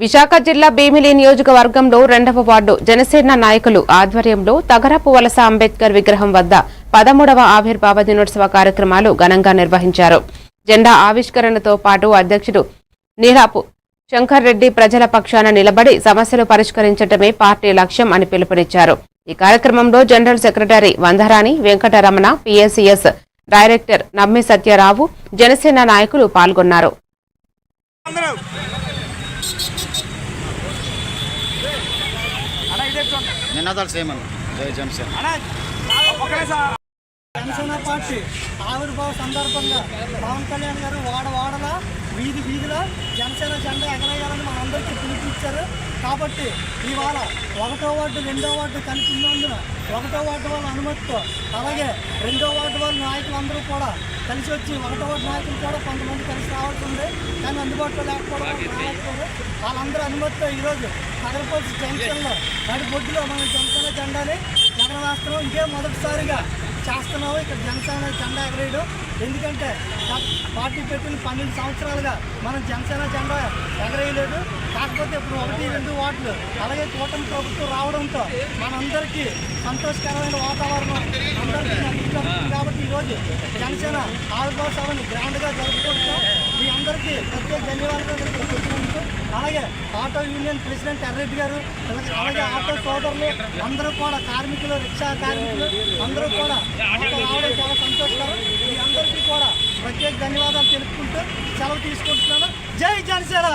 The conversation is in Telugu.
విశాఖ జిల్లా భీమిలి నియోజకవర్గంలో 2వ వార్డు జనసేన నాయకులు ఆధ్వర్యంలో తగరపు వలస అంబేద్కర్ విగ్రహం వద్ద 13వ ఆవిర్భావ దినోత్సవ కార్యక్రమాలు ఘనంగా నిర్వహించారు. జెండా ఆవిష్కరణతో పాటు అధ్యక్షుడు నీలాపు శంకర్ రెడ్డి ప్రజల పక్షాన నిలబడి సమస్యలు పరిష్కరించడమే పార్టీ లక్ష్యం అని పిలుపునిచ్చారు. ఈ కార్యక్రమంలో general secretary Vandarani Venkataramana, PSCS director Nammi Satyarao, Janasena నాయకులు పాల్గొన్నారు. జనసేన పార్టీ ఆవిర్భావ సందర్భంగా పవన్ కళ్యాణ్ గారు వాడల వీధిలో జనసేన జెండా ఎగరేయాలని మనందరికీ పిలుపునిచ్చారు. కాబట్టి ఇవాళ 1వ వార్డు 2వ వార్డు కలిసి ఉన్నందున 1వ వార్డు వాళ్ళ అనుమతితో, అలాగే 2వ వార్డు వాళ్ళ నాయకులందరూ కూడా కలిసి వచ్చి 1వ వార్డు నాయకులు కూడా కొంతమంది కలిసి రావాల్సి ఉంది. కానీ అందుబాటులో లేకపోవడం వాళ్ళందరూ అనుమతితో ఈరోజు నగరపల్లి జంక్షన్లో నడి బొడ్డులో మనం జనసేన జెండాని ఎగరవేస్తున్నాం. ఇదే మొదటిసారిగా చేస్తున్నాము ఇక్కడ జనసేన జెండా ఎగరేయడం. ఎందుకంటే పార్టీ పెట్టిన 12 సంవత్సరాలుగా మనం జనసేన జెండా ఎగరేయలేదు. కాకపోతే ఇప్పుడు 1, 2 వార్డులు అలాగే కూటమి ప్రభుత్వం రావడంతో మనందరికీ సంతోషకరమైన వాతావరణం అందరికీ నచ్చుతుంది. కాబట్టి ఈరోజు జనసేన ఆవిర్భావ సభని గ్రాండ్గా జరుపుకుంటాం. మీ అందరికీ ప్రత్యేక ధన్యవాదాలు తెలియజేస్తున్నందుకు. అలాగే ఆటో యూనియన్ ప్రెసిడెంట్ ఎర్రెడ్డి గారు, అలాగే ఆటో సోదరులు అందరూ కూడా, కార్మికులు, రిక్షా కార్మికులు అందరూ కూడా రావడం చాలా సంతోషకరం. మీ అందరికీ కూడా ప్రత్యేక ధన్యవాదాలు తెలుపుకుంటూ సెలవు తీసుకుంటున్నాను. జై జనసేన.